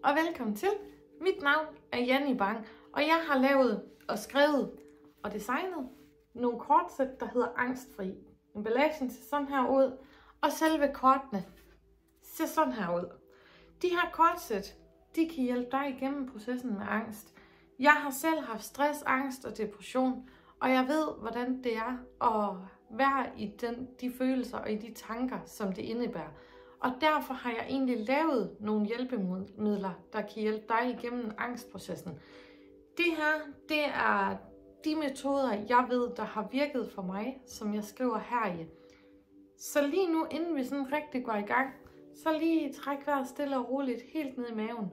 og velkommen til. Mit navn er Janni Bang, og jeg har lavet og skrevet og designet nogle kortsæt, der hedder Angstfri. Emballagen ser sådan her ud, og selve kortene ser sådan her ud. De her kortsæt, de kan hjælpe dig igennem processen med angst. Jeg har selv haft stress, angst og depression, og jeg ved, hvordan det er at være i de følelser og i de tanker, som det indebærer. Og derfor har jeg egentlig lavet nogle hjælpemidler, der kan hjælpe dig igennem angstprocessen. Det her, det er de metoder, jeg ved, der har virket for mig, som jeg skriver her i. Så lige nu, inden vi sådan rigtig går i gang, så lige træk vejret stille og roligt helt ned i maven.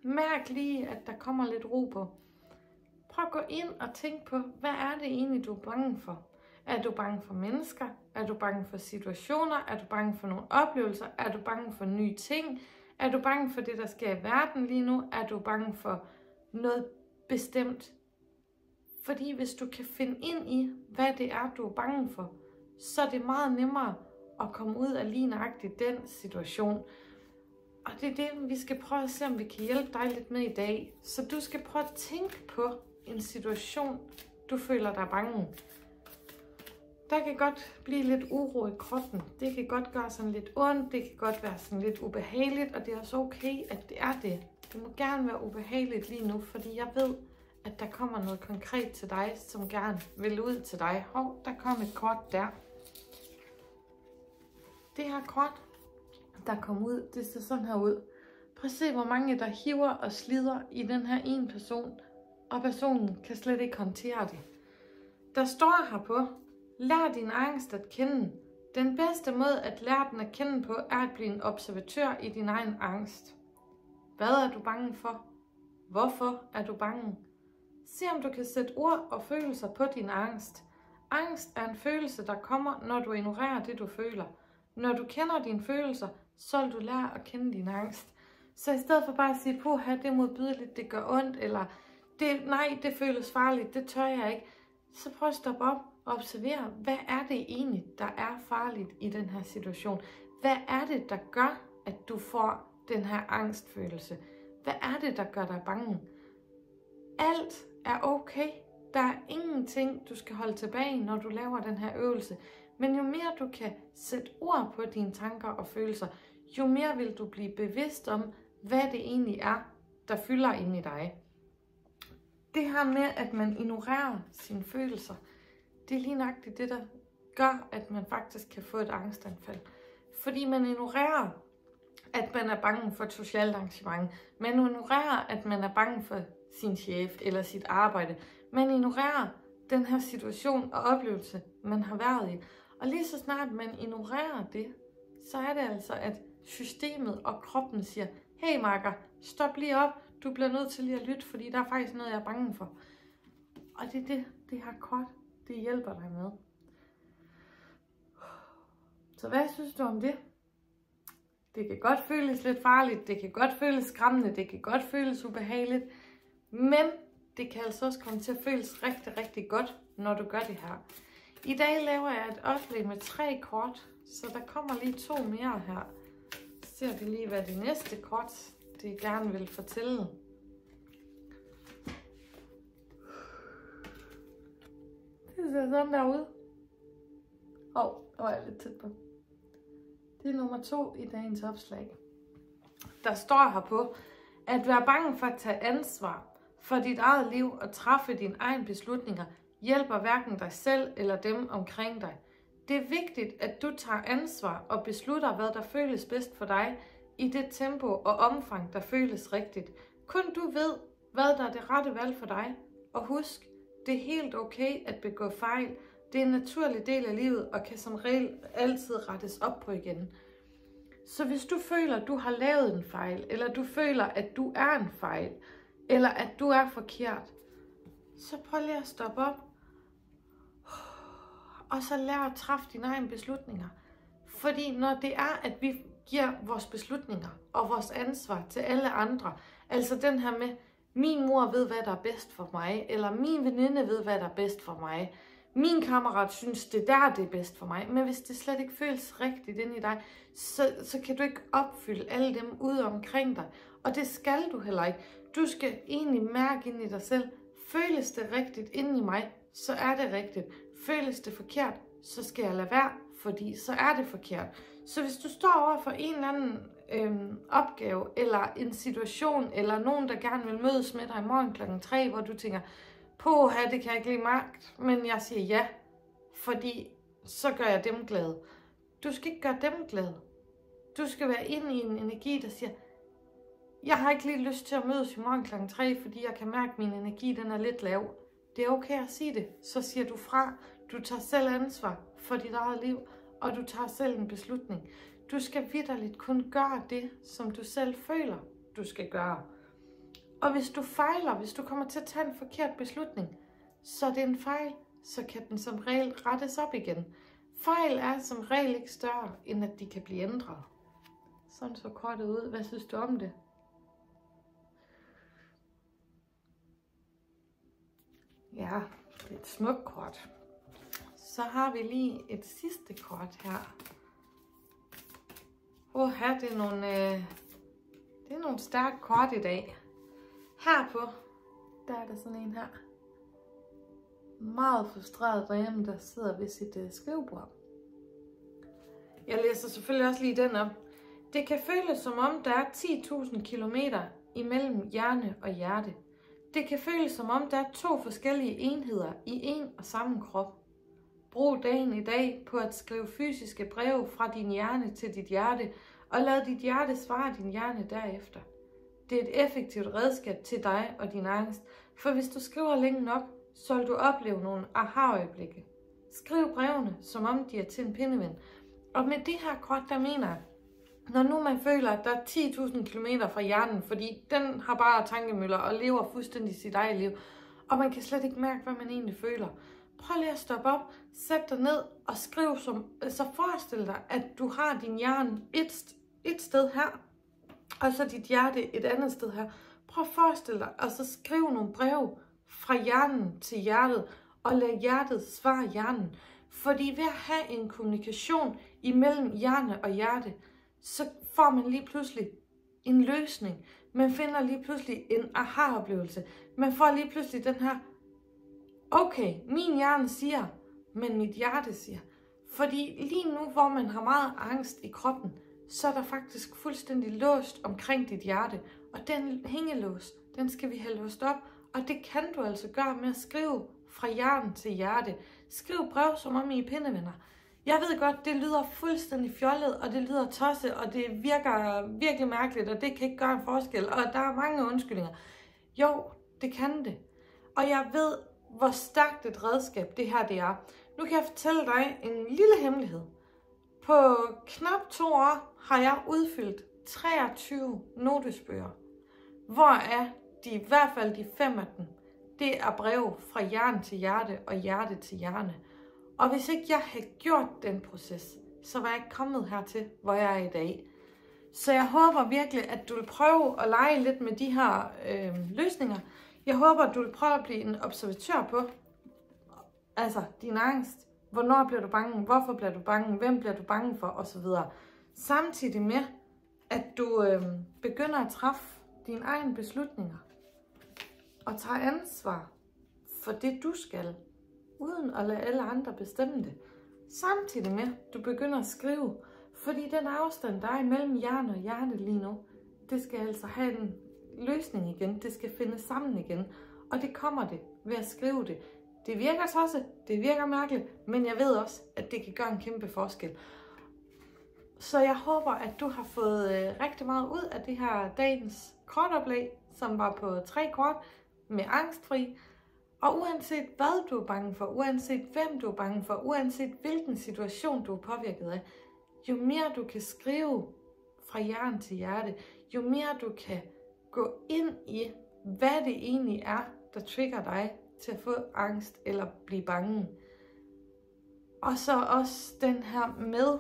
Mærk lige, at der kommer lidt ro på. Prøv at gå ind og tænk på, hvad er det egentlig, du er bange for? Er du bange for mennesker? Er du bange for situationer? Er du bange for nogle oplevelser? Er du bange for nye ting? Er du bange for det, der sker i verden lige nu? Er du bange for noget bestemt? Fordi hvis du kan finde ind i, hvad det er, du er bange for, så er det meget nemmere at komme ud af lige nøjagtigt den situation. Og det er det, vi skal prøve at se, om vi kan hjælpe dig lidt med i dag. Så du skal prøve at tænke på en situation, du føler dig bange. Der kan godt blive lidt uro i kroppen. Det kan godt gøre sådan lidt ondt. Det kan godt være sådan lidt ubehageligt. Og det er også okay, at det er det. Det må gerne være ubehageligt lige nu, fordi jeg ved, at der kommer noget konkret til dig, som gerne vil ud til dig. Der kom et kort der. Det her kort, der kom ud, det ser sådan her ud. Prøv at se, hvor mange der hiver og slider i den her ene person, og personen kan slet ikke håndtere det. Der står her på: lær din angst at kende. Den bedste måde at lære den at kende på, er at blive en observatør i din egen angst. Hvad er du bange for? Hvorfor er du bange? Se om du kan sætte ord og følelser på din angst. Angst er en følelse, der kommer, når du ignorerer det, du føler. Når du kender dine følelser, så vil du lære at kende din angst. Så i stedet for bare at sige, det er modbydeligt, det gør ondt, eller det føles farligt, det tør jeg ikke, så prøv at stoppe op og observere, hvad er det egentlig, der er farligt i den her situation? Hvad er det, der gør, at du får den her angstfølelse? Hvad er det, der gør dig bange? Alt er okay. Der er ingenting, du skal holde tilbage, når du laver den her øvelse. Men jo mere du kan sætte ord på dine tanker og følelser, jo mere vil du blive bevidst om, hvad det egentlig er, der fylder inde i dig. Det her med, at man ignorerer sine følelser, det er lige nøjagtigt det, der gør, at man faktisk kan få et angstanfald. Fordi man ignorerer, at man er bange for et socialt arrangement. Man ignorerer, at man er bange for sin chef eller sit arbejde. Man ignorerer den her situation og oplevelse, man har været i. Og lige så snart man ignorerer det, så er det altså, at systemet og kroppen siger, hey makker, stop lige op, du bliver nødt til lige at lytte, fordi der er faktisk noget, jeg er bange for. Og det er det her kort, det hjælper dig med. Så hvad synes du om det? Det kan godt føles lidt farligt, det kan godt føles skræmmende, det kan godt føles ubehageligt, men det kan altså også komme til at føles rigtig, rigtig godt, når du gør det her. I dag laver jeg et oplæg med 3 kort, så der kommer lige 2 mere her. Så ser vi lige, hvad det næste kort, det gerne vil fortælle. Det ser sådan der ud. Der var jeg lidt tæt på. Det er nummer 2 i dagens opslag. Der står her på, at være bange for at tage ansvar for dit eget liv og træffe dine egne beslutninger, hjælper hverken dig selv eller dem omkring dig. Det er vigtigt, at du tager ansvar og beslutter, hvad der føles bedst for dig, i det tempo og omfang, der føles rigtigt. Kun du ved, hvad der er det rette valg for dig. Og husk, det er helt okay at begå fejl. Det er en naturlig del af livet og kan som regel altid rettes op på igen. Så hvis du føler, at du har lavet en fejl, eller du føler, at du er en fejl, eller at du er forkert, så prøv lige at stoppe op. Og så lær at træffe dine egne beslutninger. Fordi når det er, at vi giver vores beslutninger og vores ansvar til alle andre, altså den her med, min mor ved, hvad der er bedst for mig, eller min veninde ved, hvad der er bedst for mig, min kammerat synes, det der det er bedst for mig. Men hvis det slet ikke føles rigtigt inde i dig, så kan du ikke opfylde alle dem ude omkring dig. Og det skal du heller ikke. Du skal egentlig mærke ind i dig selv. Føles det rigtigt inde i mig, så er det rigtigt. Føles det forkert, så skal jeg lade være, fordi så er det forkert. Så hvis du står over for en eller anden opgave, eller en situation, eller nogen, der gerne vil mødes med dig i morgen kl. 3, hvor du tænker, det kan jeg ikke lide magt, men jeg siger ja, fordi så gør jeg dem glade. Du skal ikke gøre dem glade. Du skal være inde i en energi, der siger, jeg har ikke lige lyst til at mødes i morgen kl. 3, fordi jeg kan mærke, at min energi den er lidt lav. Det er okay at sige det. Så siger du fra. Du tager selv ansvar for dit eget liv, og du tager selv en beslutning. Du skal vitterligt kun gøre det, som du selv føler, du skal gøre. Og hvis du fejler, hvis du kommer til at tage en forkert beslutning, så er det en fejl, så kan den som regel rettes op igen. Fejl er som regel ikke større, end at de kan blive ændret. Sådan så kortet ud. Hvad synes du om det? Ja, det er et smukt kort. Så har vi lige et sidste kort her. Det er nogle stærke kort i dag. Herpå, der er der sådan en her. Meget frustreret derhjemme, der sidder ved sit skrivebord. Jeg læser selvfølgelig også lige den op. Det kan føles som om, der er 10.000 kilometer imellem hjerne og hjerte. Det kan føles som om, der er 2 forskellige enheder i en og samme krop. Brug dagen i dag på at skrive fysiske breve fra din hjerne til dit hjerte, og lad dit hjerte svare din hjerne derefter. Det er et effektivt redskab til dig og din angst, for hvis du skriver længe nok, så vil du opleve nogle aha-øjeblikke. Skriv brevene, som om de er til en pindeven. Og med det her kort, der mener jeg, når nu man føler, at der er 10.000 km fra hjernen, fordi den har bare tankemøller og lever fuldstændig sit eget liv, og man kan slet ikke mærke, hvad man egentlig føler. Prøv lige at stoppe op, sæt dig ned og skriv, så forestil dig, at du har din hjerne et sted her, og så dit hjerte et andet sted her. Prøv at forestille dig, og så skriv nogle breve fra hjernen til hjertet, og lad hjertet svare hjernen. Fordi ved at have en kommunikation imellem hjerne og hjerte, så får man lige pludselig en løsning. Man finder lige pludselig en aha-oplevelse. Man får lige pludselig den her, okay, min hjerne siger, men mit hjerte siger. Fordi lige nu, hvor man har meget angst i kroppen, så er der faktisk fuldstændig låst omkring dit hjerte. Og den hængelås, den skal vi have låst op. Og det kan du altså gøre med at skrive fra hjerne til hjerte. Skriv brev, som om I er pindevenner. Jeg ved godt, det lyder fuldstændig fjollet, og det lyder tosset, og det virker virkelig mærkeligt, og det kan ikke gøre en forskel. Og der er mange undskyldninger. Jo, det kan det. Og jeg ved, hvor stærkt et redskab det her det er. Nu kan jeg fortælle dig en lille hemmelighed. På knap 2 år har jeg udfyldt 23 notesbøger, hvor i hvert fald de 5 af dem, det er brev fra hjerne til hjerte og hjerte til hjerne. Og hvis ikke jeg havde gjort den proces, så var jeg ikke kommet hertil, hvor jeg er i dag. Så jeg håber virkelig, at du vil prøve at lege lidt med de her løsninger. Jeg håber, at du vil prøve at blive en observatør på, altså din angst. Hvornår bliver du bange? Hvorfor bliver du bange? Hvem bliver du bange for? Og så videre. Samtidig med, at du begynder at træffe dine egne beslutninger. Og tager ansvar for det, du skal. Uden at lade alle andre bestemme det. Samtidig med, at du begynder at skrive. Fordi den afstand, der er imellem hjerne og hjerte lige nu, det skal altså have en løsning igen. Det skal finde sammen igen. Og det kommer det ved at skrive det. Det virker tosset, det virker mærkeligt, men jeg ved også, at det kan gøre en kæmpe forskel. Så jeg håber, at du har fået rigtig meget ud af det her dagens kortoplæg, som var på 3 kort med angstfri. Og uanset hvad du er bange for, uanset hvem du er bange for, uanset hvilken situation du er påvirket af, jo mere du kan skrive fra hjerne til hjerte, jo mere du kan gå ind i, hvad det egentlig er, der trigger dig til at få angst eller blive bange. Og så også den her med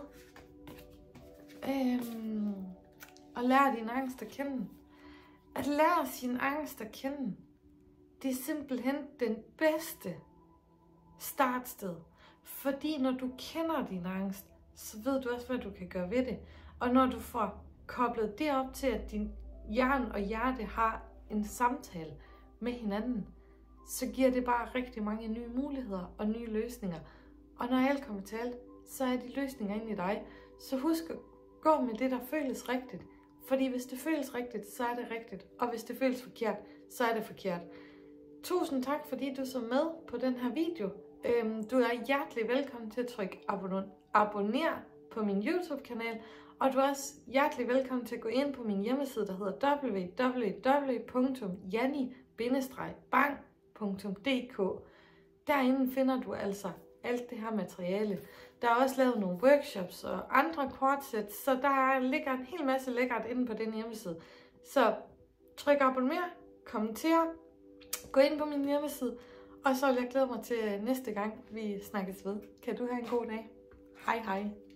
at lære din angst at kende. At lære sin angst at kende, det er simpelthen den bedste startsted. Fordi når du kender din angst, så ved du også, hvad du kan gøre ved det. Og når du får koblet det op til, at din hjerne og hjerte har en samtale med hinanden, så giver det bare rigtig mange nye muligheder og nye løsninger. Og når alt kommer til alt, så er de løsninger inde i dig. Så husk at gå med det, der føles rigtigt. Fordi hvis det føles rigtigt, så er det rigtigt. Og hvis det føles forkert, så er det forkert. Tusind tak, fordi du så med på den her video. Du er hjertelig velkommen til at trykke abonner på min YouTube-kanal. Og du er også hjertelig velkommen til at gå ind på min hjemmeside, der hedder www.janni-bang.dk. Derinde finder du altså alt det her materiale. Der er også lavet nogle workshops og andre kortsæt, så der ligger en hel masse lækkert inde på den hjemmeside. Så tryk abonner, kommenter, gå ind på min hjemmeside, og så vil jeg glæde mig til næste gang, vi snakkes ved. Kan du have en god dag. Hej hej.